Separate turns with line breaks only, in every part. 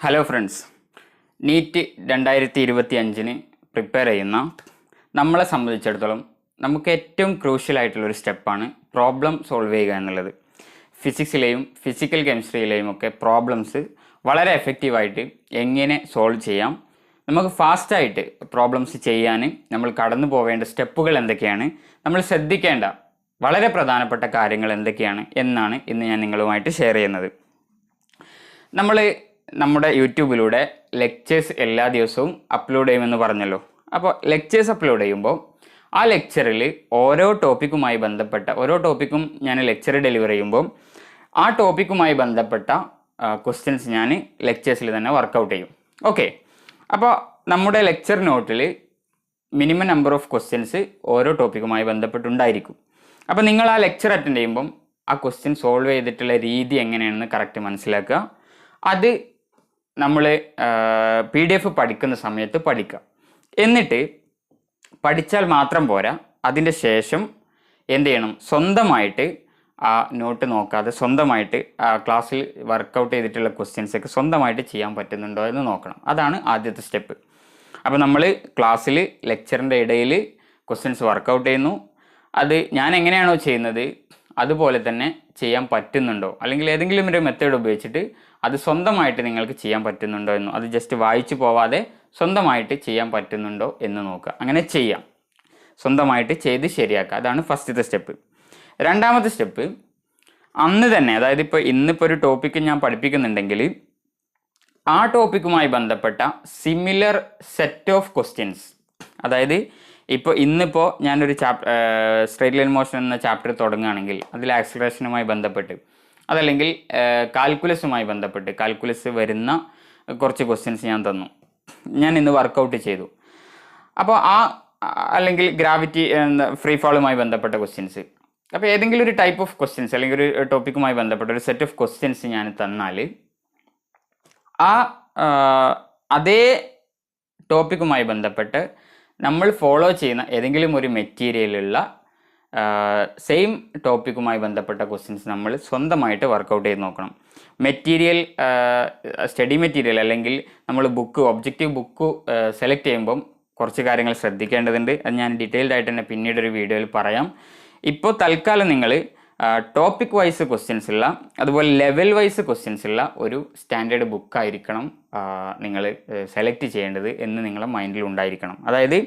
Hello friends, NEET 2025 prepare ചെയ്യുന്ന നമ്മളെ സംബന്ധിച്ചിടത്തോളം നമുക്ക് ഏറ്റവും ക്രൂഷ്യലായിട്ടുള്ളൊരു സ്റ്റെപ്പാണ് പ്രോബ്ലം സോൾവ് ചെയ്യുക എന്നുള്ളത്. ഫിസിക്സിലെയും ഫിസിക്കൽ കെമിസ്ട്രിയിലെയും ഒക്കെ പ്രോബ്ലംസ് വളരെ എഫക്റ്റീവായിട്ട് എങ്ങനെ സോൾവ് ചെയ്യാം, നമുക്ക് ഫാസ്റ്റായിട്ട് പ്രോബ്ലംസ് ചെയ്യാൻ നമ്മൾ കടന്നു പോവേണ്ട സ്റ്റെപ്പുകൾ എന്തൊക്കെയാണ്, നമ്മൾ ശ്രദ്ധിക്കേണ്ട വളരെ പ്രധാനപ്പെട്ട കാര്യങ്ങൾ എന്തൊക്കെയാണ് എന്നാണ് ഇന്ന് ഞാൻ നിങ്ങളുമായിട്ട് ഷെയർ ചെയ്യുന്നത്. നമ്മുടെ യൂട്യൂബിലൂടെ ലെക്ചേഴ്സ് എല്ലാ ദിവസവും അപ്ലോഡ് ചെയ്യുമെന്ന് പറഞ്ഞല്ലോ. അപ്പോൾ ലെക്ചേഴ്സ് അപ്ലോഡ് ചെയ്യുമ്പോൾ ആ ലെക്ചറിൽ ഓരോ ടോപ്പിക്കും ഞാൻ ലെക്ചർ ഡെലിവർ ചെയ്യുമ്പോൾ ആ ടോപ്പിക്കുമായി ബന്ധപ്പെട്ട ക്വസ്റ്റ്യൻസ് ഞാൻ ലെക്ചേഴ്സിൽ തന്നെ വർക്കൗട്ട് ചെയ്യും. ഓക്കെ, അപ്പോൾ നമ്മുടെ ലെക്ചർ നോട്ടിൽ മിനിമം നമ്പർ ഓഫ് ക്വസ്റ്റ്യൻസ് ഓരോ ടോപ്പിക്കുമായി ബന്ധപ്പെട്ടുണ്ടായിരിക്കും. അപ്പോൾ നിങ്ങൾ ആ ലെക്ചർ അറ്റൻഡ് ചെയ്യുമ്പം ആ ക്വസ്റ്റ്യൻ സോൾവ് ചെയ്തിട്ടുള്ള രീതി എങ്ങനെയാണെന്ന് കറക്റ്റ് മനസ്സിലാക്കുക. അത് നമ്മൾ PDF പഠിക്കുന്ന സമയത്ത് പഠിക്കുക. എന്നിട്ട് പഠിച്ചാൽ മാത്രം പോരാ, അതിൻ്റെ ശേഷം എന്ത് ചെയ്യണം, സ്വന്തമായിട്ട് ആ നോട്ട് നോക്കാതെ സ്വന്തമായിട്ട് ക്ലാസ്സിൽ വർക്കൗട്ട് ചെയ്തിട്ടുള്ള ക്വസ്റ്റ്യൻസൊക്കെ സ്വന്തമായിട്ട് ചെയ്യാൻ പറ്റുന്നുണ്ടോ എന്ന് നോക്കണം. അതാണ് ആദ്യത്തെ സ്റ്റെപ്പ്. അപ്പോൾ നമ്മൾ ക്ലാസ്സിൽ ലെക്ചറിൻ്റെ ഇടയിൽ ക്വസ്റ്റ്യൻസ് വർക്കൗട്ട് ചെയ്യുന്നു. അത് ഞാൻ എങ്ങനെയാണോ ചെയ്യുന്നത് അതുപോലെ തന്നെ ചെയ്യാൻ പറ്റുന്നുണ്ടോ, അല്ലെങ്കിൽ ഏതെങ്കിലും ഒരു മെത്തേഡ് ഉപയോഗിച്ചിട്ട് അത് സ്വന്തമായിട്ട് നിങ്ങൾക്ക് ചെയ്യാൻ പറ്റുന്നുണ്ടോ എന്നും, അത് ജസ്റ്റ് വായിച്ചു പോവാതെ സ്വന്തമായിട്ട് ചെയ്യാൻ പറ്റുന്നുണ്ടോ എന്ന് നോക്കുക. അങ്ങനെ ചെയ്യാം, സ്വന്തമായിട്ട് ചെയ്ത് ശരിയാക്കുക. അതാണ് ഫസ്റ്റത്തെ സ്റ്റെപ്പ്. രണ്ടാമത്തെ സ്റ്റെപ്പ്, അന്ന് തന്നെ, അതായത് ഇന്നിപ്പോൾ ഒരു ടോപ്പിക്ക് ഞാൻ പഠിപ്പിക്കുന്നുണ്ടെങ്കിൽ ആ ടോപ്പിക്കുമായി ബന്ധപ്പെട്ട സിമിലർ സെറ്റ് ഓഫ് ക്വസ്റ്റ്യൻസ്, അതായത് ഇന്നിപ്പോൾ ഞാനൊരു സ്ട്രെയിറ്റ് ലൈൻ മോഷൻ എന്ന ചാപ്റ്റർ തുടങ്ങുകയാണെങ്കിൽ അതിൽ ആക്സിലറേഷനുമായി ബന്ധപ്പെട്ട്, അതല്ലെങ്കിൽ കാൽക്കുലസ് വരുന്ന കുറച്ച് ക്വസ്റ്റ്യൻസ് ഞാൻ ഇന്ന് വർക്കൗട്ട് ചെയ്തു. അപ്പോൾ അല്ലെങ്കിൽ ഗ്രാവിറ്റി ഫ്രീ ഫാളുമായി ബന്ധപ്പെട്ട ക്വസ്റ്റ്യൻസ്, അപ്പോൾ ഏതെങ്കിലും ഒരു ടൈപ്പ് ഓഫ് ക്വസ്റ്റ്യൻസ് അല്ലെങ്കിൽ ഒരു ടോപ്പിക്കുമായി ബന്ധപ്പെട്ട ഒരു സെറ്റ് ഓഫ് ക്വസ്റ്റ്യൻസ് ഞാൻ തന്നാൽ അതേ ടോപ്പിക്കുമായി ബന്ധപ്പെട്ട് നമ്മൾ ഫോളോ ചെയ്യുന്ന ഏതെങ്കിലും ഒരു മെറ്റീരിയലുള്ള സെയിം ടോപ്പിക്കുമായി ബന്ധപ്പെട്ട ക്വസ്റ്റ്യൻസ് നമ്മൾ സ്വന്തമായിട്ട് വർക്കൗട്ട് ചെയ്ത് നോക്കണം. സ്റ്റഡി മെറ്റീരിയൽ അല്ലെങ്കിൽ നമ്മൾ ഒബ്ജക്റ്റീവ് ബുക്ക് സെലക്ട് ചെയ്യുമ്പം കുറച്ച് കാര്യങ്ങൾ ശ്രദ്ധിക്കേണ്ടതുണ്ട്. അത് ഞാൻ ഡീറ്റെയിൽഡ് ആയിട്ട് തന്നെ പിന്നീട് ഒരു വീഡിയോയിൽ പറയാം. ഇപ്പോൾ തൽക്കാലം നിങ്ങൾ ടോപ്പിക് വൈസ് ക്വസ്റ്റ്യൻസ് ഉള്ള, അതുപോലെ ലെവൽ വൈസ് ക്വസ്റ്റ്യൻസ് ഉള്ള ഒരു സ്റ്റാൻഡേർഡ് ബുക്കായിരിക്കണം നിങ്ങൾ സെലക്ട് ചെയ്യേണ്ടത് എന്ന് നിങ്ങളുടെ മൈൻഡിൽ ഉണ്ടായിരിക്കണം. അതായത്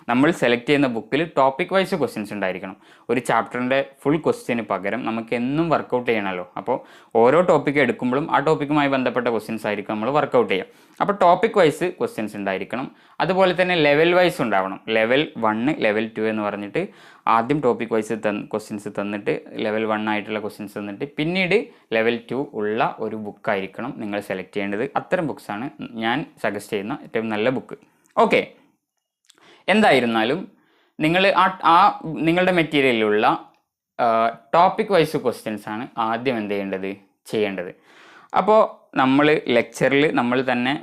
നമ്മൾ സെലക്ട് ചെയ്യുന്ന ബുക്കിൽ ടോപ്പിക് വൈസ് ക്വസ്റ്റ്യൻസ് ഉണ്ടായിരിക്കണം. ഒരു ചാപ്റ്ററിൻ്റെ ഫുൾ ക്വസ്റ്റ്യന് പകരം നമുക്ക് എന്നും വർക്കൗട്ട് ചെയ്യണമല്ലോ. അപ്പോൾ ഓരോ ടോപ്പിക്ക് എടുക്കുമ്പോഴും ആ ടോപ്പിക്കുമായി ബന്ധപ്പെട്ട ക്വസ്റ്റ്യൻസ് ആയിരിക്കും നമ്മൾ വർക്കൗട്ട് ചെയ്യുക. അപ്പോൾ ടോപ്പിക് വൈസ് ക്വസ്റ്റ്യൻസ് ഉണ്ടായിരിക്കണം. അതുപോലെ തന്നെ ലെവൽ വൈസ് ഉണ്ടാവണം. ലെവൽ 1, ലെവൽ 2 എന്ന് പറഞ്ഞിട്ട് ആദ്യം ടോപ്പിക് വൈസ് ക്വസ്റ്റ്യൻസ് തന്നിട്ട് ലെവൽ 1 ആയിട്ടുള്ള ക്വസ്റ്റ്യൻസ് തന്നിട്ട് പിന്നീട് ലെവൽ 2 ഉള്ള ഒരു ബുക്കായിരിക്കണം നിങ്ങൾ സെലക്ട് ചെയ്യേണ്ടത്. അത്തരം ബുക്സാണ് ഞാൻ സജസ്റ്റ് ചെയ്യുന്ന ഏറ്റവും നല്ല ബുക്ക്. ഓക്കെ, എന്തായിരുന്നാലും നിങ്ങൾ നിങ്ങളുടെ മെറ്റീരിയലിലുള്ള ടോപ്പിക് വൈസ് ക്വസ്റ്റ്യൻസ് ആണ് ആദ്യം ചെയ്യേണ്ടത്. അപ്പോൾ നമ്മൾ ലെക്ചറിൽ നമ്മൾ തന്നെ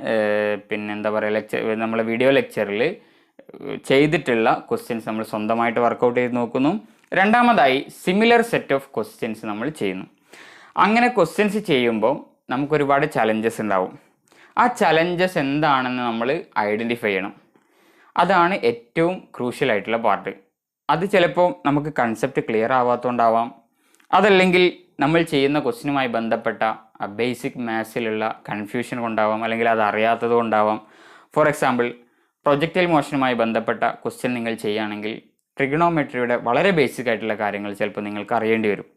നമ്മളെ വീഡിയോ ലെക്ചറിൽ ചെയ്തിട്ടുള്ള ക്വസ്റ്റ്യൻസ് നമ്മൾ സ്വന്തമായിട്ട് വർക്കൗട്ട് ചെയ്ത് നോക്കുന്നു. രണ്ടാമതായി സിമിലർ സെറ്റ് ഓഫ് ക്വസ്റ്റ്യൻസ് നമ്മൾ ചെയ്യുന്നു. അങ്ങനെ ക്വസ്റ്റ്യൻസ് ചെയ്യുമ്പോൾ നമുക്ക് ഒരുപാട് ചലഞ്ചസ് ഉണ്ടാവും. ആ ചലഞ്ചസ് എന്താണെന്ന് നമ്മൾ ഐഡൻറ്റിഫൈ ചെയ്യണം. അതാണ് ഏറ്റവും ക്രൂഷ്യൽ ആയിട്ടുള്ള പാർട്ട്. അത് ചിലപ്പോൾ നമുക്ക് കൺസെപ്റ്റ് ക്ലിയർ ആവാത്തതുകൊണ്ടാവാം, അതല്ലെങ്കിൽ നമ്മൾ ചെയ്യുന്ന ക്വസ്റ്റ്യനുമായി ബന്ധപ്പെട്ട ബേസിക് മാത്സിലുള്ള കൺഫ്യൂഷൻ കൊണ്ടാവാം, അല്ലെങ്കിൽ അത് അറിയാത്തത് കൊണ്ടാവാം. ഫോർ എക്സാമ്പിൾ, പ്രൊജക്റ്റൈൽ മോഷനുമായി ബന്ധപ്പെട്ട ക്വസ്റ്റ്യൻ നിങ്ങൾ ചെയ്യുകയാണെങ്കിൽ ട്രിഗണോമെട്രിയുടെ വളരെ ബേസിക് ആയിട്ടുള്ള കാര്യങ്ങൾ ചിലപ്പോൾ നിങ്ങൾക്ക് അറിയേണ്ടി വരും.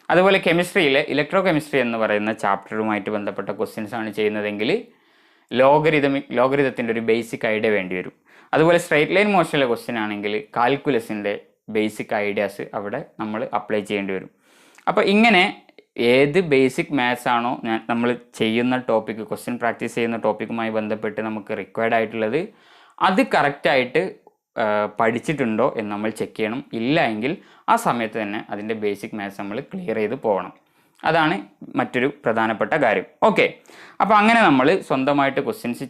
അതുപോലെ കെമിസ്ട്രിയിലെ ഇലക്ട്രോ കെമിസ്ട്രി എന്ന് പറയുന്ന ചാപ്റ്ററുമായിട്ട് ബന്ധപ്പെട്ട ക്വസ്റ്റ്യൻസ് ആണ് ചെയ്യുന്നതെങ്കിൽ ലോഗരിതത്തിൻ്റെ ഒരു ബേസിക് ഐഡിയ വേണ്ടി വരും. അതുപോലെ സ്ട്രെയിറ്റ് ലൈൻ മോഷനിലെ ക്വസ്റ്റ്യൻ ആണെങ്കിൽ കാൽക്കുലസിൻ്റെ ബേസിക് ഐഡിയാസ് അവിടെ നമ്മൾ അപ്ലൈ ചെയ്യേണ്ടി വരും. അപ്പോൾ ഇങ്ങനെ ഏത് ബേസിക് മാത്സ് ആണോ നമ്മൾ ചെയ്യുന്ന ടോപ്പിക്ക്, ക്വസ്റ്റ്യൻ പ്രാക്ടീസ് ചെയ്യുന്ന ടോപ്പിക്കുമായി ബന്ധപ്പെട്ട് നമുക്ക് റിക്വയർഡ് ആയിട്ടുള്ളത്, അത് കറക്റ്റായിട്ട് പഠിച്ചിട്ടുണ്ടോ എന്ന് നമ്മൾ ചെക്ക് ചെയ്യണം. ഇല്ല എങ്കിൽ ആ സമയത്ത് തന്നെ അതിൻ്റെ ബേസിക് മാത്സ് നമ്മൾ ക്ലിയർ ചെയ്ത് പോകണം. അതാണ് മറ്റൊരു പ്രധാനപ്പെട്ട കാര്യം. ഓക്കെ, അപ്പോൾ അങ്ങനെ നമ്മൾ സ്വന്തമായിട്ട് ക്വസ്റ്റ്യൻസ്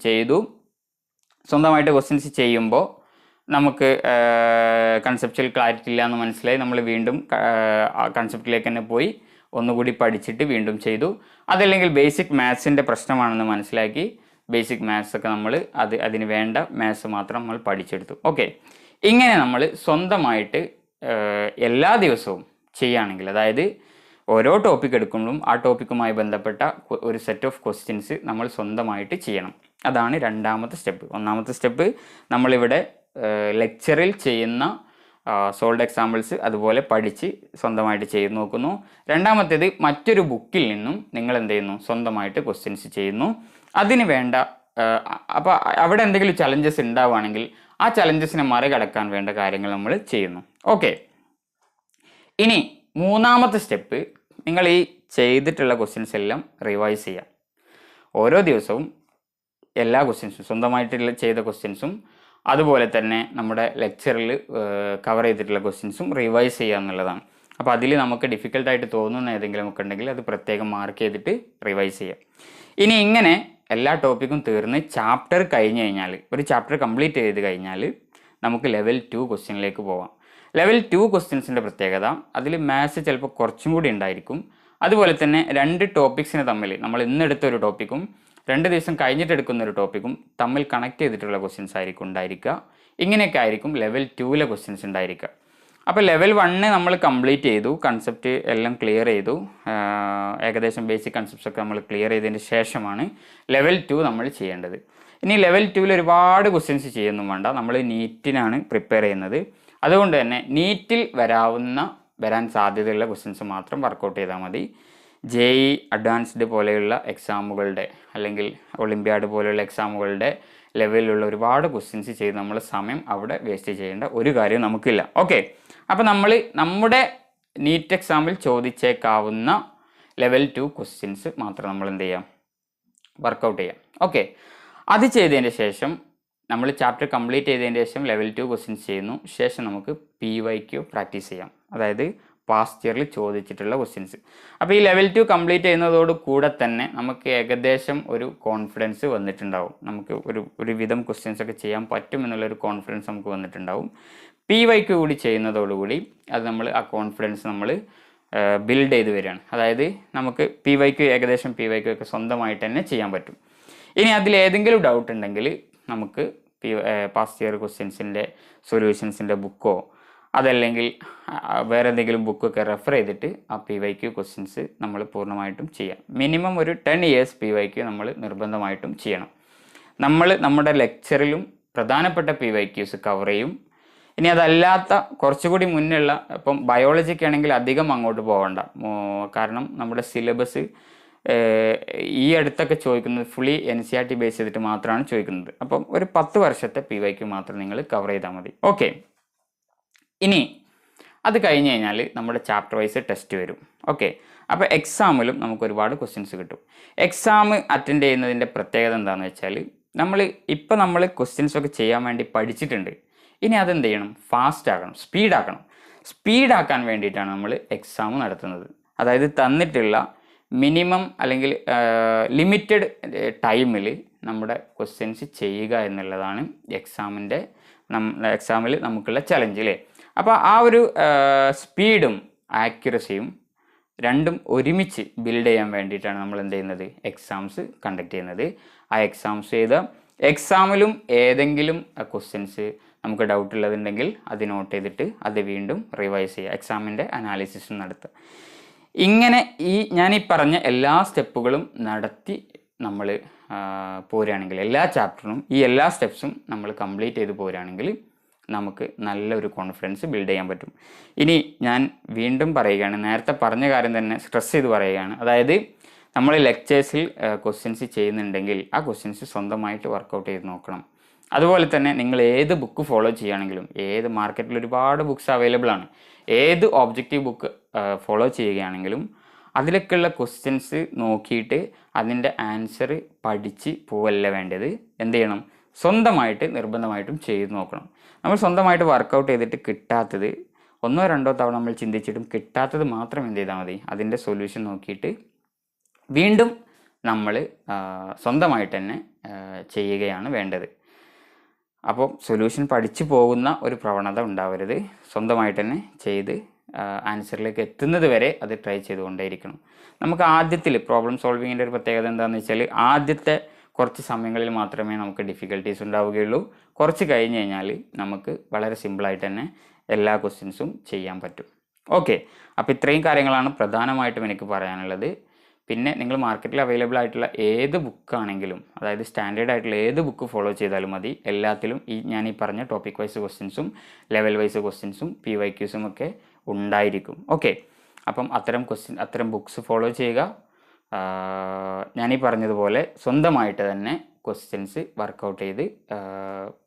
ചെയ്യുമ്പോൾ നമുക്ക് കൺസെപ്ച്വൽ ക്ലാരിറ്റി ഇല്ല എന്ന് മനസ്സിലായി. നമ്മൾ വീണ്ടും കൺസെപ്റ്റിലേക്ക് തന്നെ പോയി ഒന്നുകൂടി പഠിച്ചിട്ട് വീണ്ടും ചെയ്തു. അതല്ലെങ്കിൽ ബേസിക് മാത്സിൻ്റെ പ്രശ്നമാണെന്ന് മനസ്സിലാക്കി ബേസിക് മാത്സ് ഒക്കെ നമ്മൾ അതിന് വേണ്ട മാത്സ് മാത്രം നമ്മൾ പഠിച്ചെടുത്തു. ഓക്കെ, ഇങ്ങനെ നമ്മൾ സ്വന്തമായിട്ട് എല്ലാ ദിവസവും ചെയ്യുകയാണെങ്കിൽ, അതായത് ഓരോ ടോപ്പിക് എടുക്കുമ്പോഴും ആ ടോപ്പിക്കുമായി ബന്ധപ്പെട്ട ഒരു സെറ്റ് ഓഫ് ക്വസ്റ്റ്യൻസ് നമ്മൾ സ്വന്തമായിട്ട് ചെയ്യണം. അതാണ് രണ്ടാമത്തെ സ്റ്റെപ്പ്. ഒന്നാമത്തെ സ്റ്റെപ്പ് നമ്മളിവിടെ ലെക്ചറിൽ ചെയ്യുന്ന സോൾഡ് എക്സാമ്പിൾസ് അതുപോലെ പഠിച്ച് സ്വന്തമായിട്ട് ചെയ്ത് നോക്കുന്നു. രണ്ടാമത്തേത് മറ്റൊരു ബുക്കിൽ നിന്നും നിങ്ങൾ എന്ത് ചെയ്യുന്നു, സ്വന്തമായിട്ട് ക്വസ്റ്റ്യൻസ് ചെയ്യുന്നു. അതിന് വേണ്ട അപ്പോൾ അവിടെ എന്തെങ്കിലും ചലഞ്ചസ് ഉണ്ടാവുകയാണെങ്കിൽ ആ ചലഞ്ചസിനെ മറികടക്കാൻ വേണ്ട കാര്യങ്ങൾ നമ്മൾ ചെയ്യുന്നു. ഓക്കെ, ഇനി മൂന്നാമത്തെ സ്റ്റെപ്പ്, നിങ്ങൾ ഈ ചെയ്തിട്ടുള്ള ക്വസ്റ്റ്യൻസ് എല്ലാം റിവൈസ് ചെയ്യുക. ഓരോ ദിവസവും എല്ലാ ക്വസ്റ്റ്യൻസും, സ്വന്തമായിട്ടുള്ള ചെയ്ത ക്വസ്റ്റ്യൻസും അതുപോലെ തന്നെ നമ്മുടെ ലെക്ചറിൽ കവർ ചെയ്തിട്ടുള്ള ക്വസ്റ്റ്യൻസും റിവൈസ് ചെയ്യുക എന്നുള്ളതാണ്. അപ്പോൾ അതിൽ നമുക്ക് ഡിഫിക്കൽട്ടായിട്ട് തോന്നുന്ന ഏതെങ്കിലും ഒക്കെ ഉണ്ടെങ്കിൽ അത് പ്രത്യേകം മാർക്ക് ചെയ്തിട്ട് റിവൈസ് ചെയ്യുക. ഇനി ഇങ്ങനെ എല്ലാ ടോപ്പിക്കും തീർന്ന് ചാപ്റ്റർ കഴിഞ്ഞ് കഴിഞ്ഞാൽ, ഒരു ചാപ്റ്റർ കംപ്ലീറ്റ് ചെയ്ത് കഴിഞ്ഞാൽ നമുക്ക് ലെവൽ 2 ക്വസ്റ്റ്യനിലേക്ക് പോവാം. ലെവൽ 2 ക്വസ്റ്റ്യൻസിൻ്റെ പ്രത്യേകത, അതിൽ മാത്സ് ചിലപ്പോൾ കുറച്ചും കൂടി ഉണ്ടായിരിക്കും. അതുപോലെ തന്നെ 2 ടോപ്പിക്സിന് തമ്മിൽ, നമ്മൾ ഇന്നെടുത്ത ഒരു ടോപ്പിക്കും 2 ദിവസം കഴിഞ്ഞിട്ട് എടുക്കുന്ന ഒരു ടോപ്പിക്കും തമ്മിൽ കണക്ട് ചെയ്തിട്ടുള്ള ക്വസ്റ്റ്യൻസ് ആയിരിക്കും ഉണ്ടായിരിക്കുക. ഇങ്ങനെയൊക്കെ ആയിരിക്കും ലെവൽ 2 ക്വസ്റ്റ്യൻസ് ഉണ്ടായിരിക്കുക. അപ്പോൾ ലെവൽ 1 നമ്മൾ കംപ്ലീറ്റ് ചെയ്തു, കൺസെപ്റ്റ് എല്ലാം ക്ലിയർ ചെയ്തു, ഏകദേശം ബേസിക് കൺസെപ്റ്റ്സ് ഒക്കെ നമ്മൾ ക്ലിയർ ചെയ്തതിന് ശേഷമാണ് ലെവൽ 2 നമ്മൾ ചെയ്യേണ്ടത്. ഇനി ലെവൽ 2 ഒരുപാട് ക്വസ്റ്റ്യൻസ് ചെയ്യുന്നു വേണ്ട, നമ്മൾ നീറ്റിനാണ് പ്രിപ്പയർ ചെയ്യുന്നത്. അതുകൊണ്ട് തന്നെ നീറ്റിൽ വരാൻ സാധ്യതയുള്ള ക്വസ്റ്റ്യൻസ് മാത്രം വർക്കൗട്ട് ചെയ്താൽ മതി. JEE അഡ്വാൻസ്ഡ് പോലെയുള്ള എക്സാമുകളുടെ അല്ലെങ്കിൽ ഒളിമ്പ്യാഡ് പോലെയുള്ള എക്സാമുകളുടെ ലെവലിലുള്ള ഒരുപാട് ക്വസ്റ്റ്യൻസ് ചെയ്ത് നമ്മൾ സമയം അവിടെ വേസ്റ്റ് ചെയ്യേണ്ട ഒരു കാര്യം നമുക്കില്ല. ഓക്കെ, അപ്പോൾ നമ്മൾ നമ്മുടെ നീറ്റ് എക്സാമിൽ ചോദിച്ചേക്കാവുന്ന ലെവൽ 2 ക്വസ്റ്റ്യൻസ് മാത്രം നമ്മൾ എന്ത് ചെയ്യാം, വർക്കൗട്ട് ചെയ്യാം. ഓക്കെ, അത് ചെയ്തതിന് ശേഷം നമ്മൾ ചാപ്റ്റർ കംപ്ലീറ്റ് ചെയ്തതിന് ശേഷം ലെവൽ 2 ക്വസ്റ്റ്യൻസ് ചെയ്യുന്നു. ശേഷം നമുക്ക് PYQ പ്രാക്ടീസ് ചെയ്യാം, അതായത് പാസ്റ്റ് ഇയറിൽ ചോദിച്ചിട്ടുള്ള ക്വസ്റ്റ്യൻസ്. അപ്പോൾ ഈ ലെവൽ 2 കംപ്ലീറ്റ് ചെയ്യുന്നതോട് കൂടെ തന്നെ നമുക്ക് ഏകദേശം ഒരു കോൺഫിഡൻസ് വന്നിട്ടുണ്ടാവും. നമുക്ക് ഒരു വിധം ക്വസ്റ്റ്യൻസ് ഒക്കെ ചെയ്യാൻ പറ്റും എന്നുള്ളൊരു കോൺഫിഡൻസ് നമുക്ക് വന്നിട്ടുണ്ടാവും. PYQ കൂടി ചെയ്യുന്നതോടുകൂടി അത് ആ കോൺഫിഡൻസ് നമ്മൾ ബിൽഡ് ചെയ്ത് വരികയാണ്. അതായത് നമുക്ക് ഏകദേശം PYQ ഒക്കെ സ്വന്തമായിട്ട് തന്നെ ചെയ്യാൻ പറ്റും. ഇനി അതിലേതെങ്കിലും ഡൗട്ട് ഉണ്ടെങ്കിൽ നമുക്ക് പാസ്റ്റ് ഇയർ ക്വസ്റ്റ്യൻസിൻ്റെ സൊല്യൂഷൻസിൻ്റെ ബുക്കോ അതല്ലെങ്കിൽ വേറെ എന്തെങ്കിലും ബുക്കൊക്കെ റെഫർ ചെയ്തിട്ട് ആ PYQ ക്വസ്റ്റ്യൻസ് നമ്മൾ പൂർണ്ണമായിട്ടും ചെയ്യാം. മിനിമം ഒരു 10 years PYQ നമ്മൾ നിർബന്ധമായിട്ടും ചെയ്യണം. നമ്മുടെ ലെക്ചറിലും പ്രധാനപ്പെട്ട PYQs കവർ ചെയ്യും. ഇനി അതല്ലാത്ത കുറച്ചുകൂടി മുന്നുള്ള, ഇപ്പം ബയോളജിക്ക് ആണെങ്കിൽ അധികം അങ്ങോട്ട് പോകണ്ട, കാരണം നമ്മുടെ സിലബസ് ഈ അടുത്തൊക്കെ ചോദിക്കുന്നത് ഫുള്ളി NCERT ബേസ് ചെയ്തിട്ട് മാത്രമാണ് ചോദിക്കുന്നത്. അപ്പം ഒരു 10 വർഷത്തെ PYQ മാത്രം നിങ്ങൾ കവർ ചെയ്താൽ മതി. ഓക്കെ, ഇനി അത് കഴിഞ്ഞ് കഴിഞ്ഞാൽ നമ്മുടെ ചാപ്റ്റർ വൈസ് ടെസ്റ്റ് വരും. ഓക്കെ, അപ്പോൾ എക്സാമിലും നമുക്ക് ഒരുപാട് ക്വസ്റ്റ്യൻസ് കിട്ടും. എക്സാം അറ്റൻഡ് ചെയ്യുന്നതിൻ്റെ പ്രത്യേകത എന്താണെന്ന് വെച്ചാൽ, നമ്മൾ ക്വസ്റ്റ്യൻസ് ഒക്കെ ചെയ്യാൻ വേണ്ടി പഠിച്ചിട്ടുണ്ട്. ഇനി അതെന്ത് ചെയ്യണം, ഫാസ്റ്റ് ആക്കണം, സ്പീഡാക്കാൻ വേണ്ടിയിട്ടാണ് നമ്മൾ എക്സാം നടത്തുന്നത്. അതായത് തന്നിട്ടുള്ള മിനിമം അല്ലെങ്കിൽ ലിമിറ്റഡ് ടൈമിൽ നമ്മുടെ ക്വസ്റ്റ്യൻസ് ചെയ്യുക എന്നുള്ളതാണ് എക്സാമിൽ നമുക്കുള്ള ചലഞ്ച് അല്ലേ. അപ്പോൾ ആ ഒരു സ്പീഡും ആക്യുറസിയും രണ്ടും ഒരുമിച്ച് ബിൽഡ് ചെയ്യാൻ വേണ്ടിയിട്ടാണ് നമ്മൾ എന്ത് ചെയ്യുന്നത്, എക്സാംസ് കണ്ടക്ട് ചെയ്യുന്നത്. ആ എക്സാമിലും ഏതെങ്കിലും ക്വസ്റ്റ്യൻസ് നമുക്ക് ഡൗട്ട് ഉള്ളതുണ്ടെങ്കിൽ അത് നോട്ട് ചെയ്തിട്ട് അത് വീണ്ടും റിവൈസ് ചെയ്യുക, എക്സാമിൻ്റെ അനാലിസിസും നടത്തുക. ഇങ്ങനെ ഞാൻ പറഞ്ഞ എല്ലാ സ്റ്റെപ്പുകളും നടത്തി നമ്മൾ പോരുകയാണെങ്കിൽ, എല്ലാ ചാപ്റ്ററിനും ഈ എല്ലാ സ്റ്റെപ്സും നമ്മൾ കംപ്ലീറ്റ് ചെയ്ത് പോരുകയാണെങ്കിൽ നമുക്ക് നല്ലൊരു കോൺഫിഡൻസ് ബിൽഡ് ചെയ്യാൻ പറ്റും. ഇനി ഞാൻ വീണ്ടും പറയുകയാണ്, നേരത്തെ പറഞ്ഞ കാര്യം തന്നെ സ്ട്രെസ് ചെയ്ത് പറയുകയാണ്. അതായത് നമ്മൾ ലെക്ചേഴ്സിൽ ക്വസ്റ്റ്യൻസ് ചെയ്യുന്നുണ്ടെങ്കിൽ ആ ക്വസ്റ്റ്യൻസ് സ്വന്തമായിട്ട് വർക്കൗട്ട് ചെയ്ത് നോക്കണം. അതുപോലെ തന്നെ നിങ്ങൾ ഏത് ബുക്ക് ഫോളോ ചെയ്യുകയാണെങ്കിലും, ഏത് മാർക്കറ്റിൽ ഒരുപാട് ബുക്സ് അവൈലബിൾ ആണ്, ഏത് ഒബ്ജക്റ്റീവ് ബുക്ക് ഫോളോ ചെയ്യുകയാണെങ്കിലും അതിലൊക്കെയുള്ള ക്വസ്റ്റ്യൻസ് നോക്കിയിട്ട് അതിൻ്റെ ആൻസർ പഠിച്ച് പോവല്ല വേണ്ടത്. എന്ത് ചെയ്യണം, സ്വന്തമായിട്ട് നിർബന്ധമായിട്ടും ചെയ്ത് നോക്കണം. നമ്മൾ സ്വന്തമായിട്ട് വർക്കൗട്ട് ചെയ്തിട്ട് കിട്ടാത്തത് 1-2 തവണ നമ്മൾ ചിന്തിച്ചിട്ടും കിട്ടാത്തത് മാത്രം എന്ത് ചെയ്താൽ മതി, അതിൻ്റെ സൊല്യൂഷൻ നോക്കിയിട്ട് വീണ്ടും നമ്മൾ സ്വന്തമായിട്ട് തന്നെ ചെയ്യുകയാണ് വേണ്ടത്. അപ്പോൾ സൊല്യൂഷൻ പഠിച്ചു പോകുന്ന ഒരു പ്രവണത ഉണ്ടാവരുത്. സ്വന്തമായിട്ട് തന്നെ ചെയ്ത് ആൻസറിലേക്ക് എത്തുന്നത് വരെ അത് ട്രൈ ചെയ്തുകൊണ്ടേയിരിക്കണം. നമുക്ക് ആദ്യത്തിൽ പ്രോബ്ലം സോൾവിങ്ങിൻ്റെ ഒരു പ്രത്യേകത എന്താണെന്ന് വെച്ചാൽ, ആദ്യത്തെ കുറച്ച് സമയങ്ങളിൽ മാത്രമേ നമുക്ക് ഡിഫിക്കൽട്ടീസ് ഉണ്ടാവുകയുള്ളൂ. കുറച്ച് കഴിഞ്ഞ് കഴിഞ്ഞാൽ നമുക്ക് വളരെ സിമ്പിളായിട്ട് തന്നെ എല്ലാ ക്വസ്റ്റ്യൻസും ചെയ്യാൻ പറ്റും. ഓക്കെ, അപ്പോൾ ഇത്രയും കാര്യങ്ങളാണ് പ്രധാനമായിട്ടും എനിക്ക് പറയാനുള്ളത്. പിന്നെ നിങ്ങൾ മാർക്കറ്റിൽ അവൈലബിൾ ആയിട്ടുള്ള ഏത് ബുക്കാണെങ്കിലും, അതായത് സ്റ്റാൻഡേർഡ് ആയിട്ടുള്ള ഏത് ബുക്ക് ഫോളോ ചെയ്താലും മതി. എല്ലാത്തിലും ഞാൻ ഈ പറഞ്ഞ ടോപ്പിക് വൈസ് ക്വസ്റ്റ്യൻസും ലെവൽ വൈസ് ക്വസ്റ്റ്യൻസും PYQസും ഒക്കെ ഉണ്ടായിരിക്കും. ഓക്കെ, അപ്പം അത്തരം ബുക്സ് ഫോളോ ചെയ്യുക. ഞാനീ പറഞ്ഞതുപോലെ സ്വന്തമായിട്ട് തന്നെ ക്വസ്റ്റ്യൻസ് വർക്കൗട്ട് ചെയ്ത്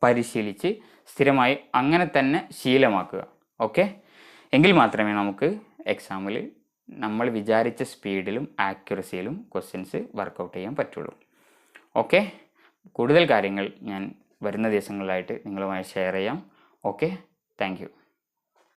പരിശീലിച്ച് സ്ഥിരമായി അങ്ങനെ തന്നെ ശീലമാക്കുക. ഓക്കെ, എങ്കിൽ മാത്രമേ നമുക്ക് എക്സാമിൽ നമ്മൾ വിചാരിച്ച സ്പീഡിലും ആക്യുറസിയിലും ക്വസ്റ്റ്യൻസ് വർക്കൗട്ട് ചെയ്യാൻ പറ്റുള്ളൂ. ഓക്കെ, കൂടുതൽ കാര്യങ്ങൾ ഞാൻ വരുന്ന ദിവസങ്ങളിലായിട്ട് നിങ്ങളുമായി ഷെയർ ചെയ്യാം. Okay, thank you.